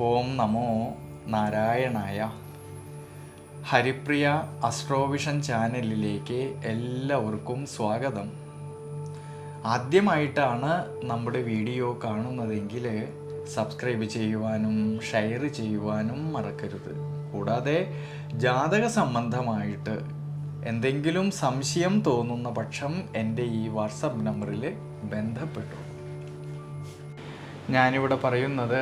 ഓം നമോ നാരായണായ. ഹരിപ്രിയ അസ്ട്രോവിഷൻ ചാനലിലേക്ക് എല്ലാവർക്കും സ്വാഗതം. ആദ്യമായിട്ടാണ് നമ്മുടെ വീഡിയോ കാണുന്നതെങ്കിൽ സബ്സ്ക്രൈബ് ചെയ്യുവാനും ഷെയർ ചെയ്യുവാനും മറക്കരുത്. കൂടാതെ ജാതക സംബന്ധമായിട്ട് എന്തെങ്കിലും സംശയം തോന്നുന്ന പക്ഷം എൻ്റെ ഈ വാട്സപ്പ് നമ്പറിൽ ബന്ധപ്പെട്ടു. ഞാനിവിടെ പറയുന്നത്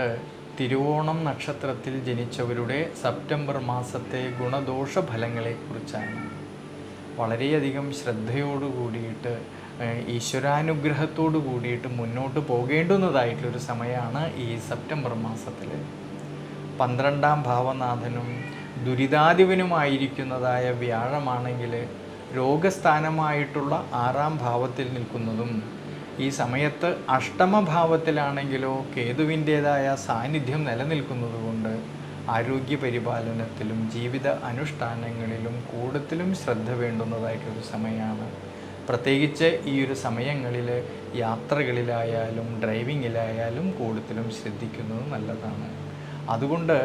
തിരുവോണം നക്ഷത്രത്തിൽ ജനിച്ചവരുടെ സെപ്റ്റംബർ മാസത്തെ ഗുണദോഷ ഫലങ്ങളെക്കുറിച്ചാണ്. വളരെയധികം ശ്രദ്ധയോടു കൂടിയിട്ട് ഈശ്വരാനുഗ്രഹത്തോടു കൂടിയിട്ട് മുന്നോട്ട് പോകേണ്ടുന്നതായിട്ടുള്ളൊരു സമയമാണ് ഈ സെപ്റ്റംബർ മാസത്തിൽ. 12ാം ഭാവനാഥനും ദുരിതാധിപനുമായിരിക്കുന്നതായ വ്യാഴമാണെങ്കിൽ രോഗസ്ഥാനമായിട്ടുള്ള 6ാം ഭാവത്തിൽ നിൽക്കുന്നതും, ഈ സമയത്ത് അഷ്ടമഭാവത്തിലാണെങ്കിലോ കേതുവിൻ്റേതായ സാന്നിധ്യം നിലനിൽക്കുന്നത് കൊണ്ട് ആരോഗ്യ പരിപാലനത്തിലും ജീവിത അനുഷ്ഠാനങ്ങളിലും കൂടുതലും ശ്രദ്ധ വേണ്ടുന്നതായിട്ടൊരു സമയമാണ്. പ്രത്യേകിച്ച് ഈ ഒരു സമയങ്ങളിൽ യാത്രകളിലായാലും ഡ്രൈവിങ്ങിലായാലും കൂടുതലും ശ്രദ്ധിക്കുന്നത് നല്ലതാണ്. അതുകൊണ്ട്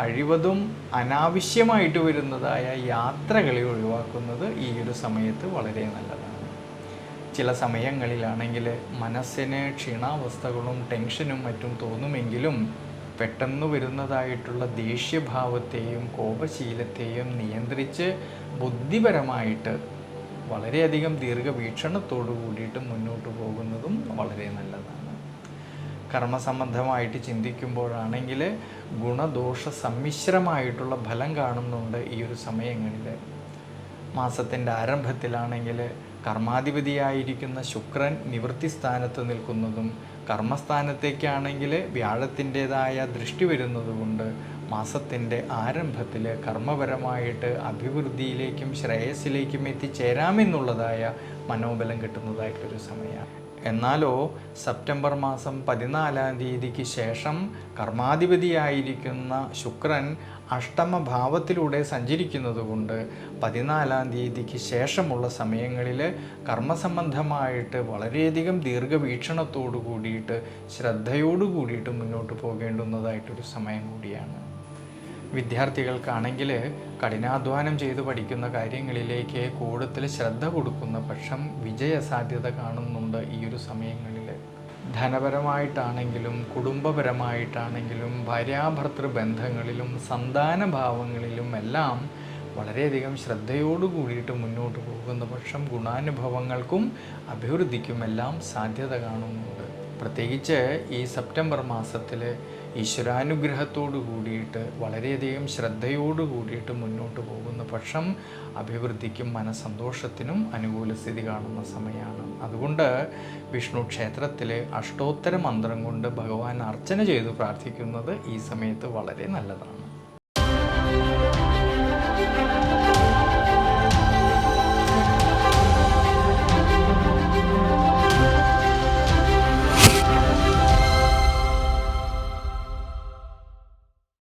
കഴിവതും അനാവശ്യമായിട്ട് വരുന്നതായ യാത്രകളെ ഒഴിവാക്കുന്നത് ഈ ഒരു സമയത്ത് വളരെ നല്ലതാണ്. ചില സമയങ്ങളിലാണെങ്കിൽ മനസ്സിന് ക്ഷീണാവസ്ഥകളും ടെൻഷനും മറ്റും തോന്നുമെങ്കിലും പെട്ടെന്ന് വരുന്നതായിട്ടുള്ള ദേഷ്യഭാവത്തെയും കോപശീലത്തെയും നിയന്ത്രിച്ച് ബുദ്ധിപരമായിട്ട് വളരെയധികം ദീർഘവീക്ഷണത്തോടു കൂടിയിട്ട് മുന്നോട്ട് പോകുന്നതും വളരെ നല്ലതാണ്. കർമ്മസംബന്ധമായിട്ട് ചിന്തിക്കുമ്പോഴാണെങ്കിൽ ഗുണദോഷ സമ്മിശ്രമായിട്ടുള്ള ഫലം കാണുന്നുണ്ട് ഈ ഒരു സമയങ്ങളിൽ. മാസത്തിൻ്റെ ആരംഭത്തിലാണെങ്കിൽ കർമാധിപതിയായിരിക്കുന്ന ശുക്രൻ നിവൃത്തി സ്ഥാനത്ത് നിൽക്കുന്നതും കർമ്മസ്ഥാനത്തേക്കാണെങ്കിൽ വ്യാഴത്തിൻ്റേതായ ദൃഷ്ടി വരുന്നതുകൊണ്ട് മാസത്തിൻ്റെ ആരംഭത്തിൽ കർമ്മപരമായിട്ട് അഭിവൃദ്ധിയിലേക്കും ശ്രേയസ്സിലേക്കും എത്തിച്ചേരാമെന്നുള്ളതായ മനോബലം കിട്ടുന്നതായിട്ടൊരു സമയമാണ്. എന്നാലോ സെപ്റ്റംബർ മാസം 14-ാം തീയതിക്ക് ശേഷം കർമാധിപതിയായിരിക്കുന്ന ശുക്രൻ അഷ്ടമഭാവത്തിലൂടെ സഞ്ചരിക്കുന്നത് കൊണ്ട് 14-ാം തീയതിക്ക് ശേഷമുള്ള സമയങ്ങളിൽ കർമ്മസംബന്ധമായിട്ട് വളരെയധികം ദീർഘവീക്ഷണത്തോടു കൂടിയിട്ട് ശ്രദ്ധയോടു കൂടിയിട്ട് മുന്നോട്ട് പോകേണ്ടുന്നതായിട്ടൊരു സമയം കൂടിയാണ്. വിദ്യാർത്ഥികൾക്കാണെങ്കിൽ കഠിനാധ്വാനം ചെയ്ത് പഠിക്കുന്ന കാര്യങ്ങളിലേക്ക് കൂടുതൽ ശ്രദ്ധ കൊടുക്കുന്ന പക്ഷം വിജയസാധ്യത കാണുന്നുണ്ട് ഈ ഒരു സമയങ്ങളിൽ. ധനപരമായിട്ടാണെങ്കിലും കുടുംബപരമായിട്ടാണെങ്കിലും ഭാര്യാഭർത്തൃ ബന്ധങ്ങളിലും സന്താനഭാവങ്ങളിലും എല്ലാം വളരെയധികം ശ്രദ്ധയോടു കൂടിയിട്ട് മുന്നോട്ട് പോകുന്ന പക്ഷം ഗുണാനുഭവങ്ങൾക്കും അഭിവൃദ്ധിക്കുമെല്ലാം സാധ്യത കാണുന്നുണ്ട്. പ്രത്യേകിച്ച് ഈ സെപ്റ്റംബർ മാസത്തിൽ ഈശ്വരാനുഗ്രഹത്തോടു കൂടിയിട്ട് വളരെയധികം ശ്രദ്ധയോടു കൂടിയിട്ട് മുന്നോട്ട് പോകുന്ന പക്ഷം അഭിവൃദ്ധിക്കും മനസ്സന്തോഷത്തിനും അനുകൂല സ്ഥിതി കാണുന്ന സമയമാണ്. അതുകൊണ്ട് വിഷ്ണു ക്ഷേത്രത്തിൽ അഷ്ടോത്തര മന്ത്രം കൊണ്ട് ഭഗവാൻ അർച്ചന ചെയ്ത് പ്രാർത്ഥിക്കുന്നത് ഈ സമയത്ത് വളരെ നല്ലതാണ്.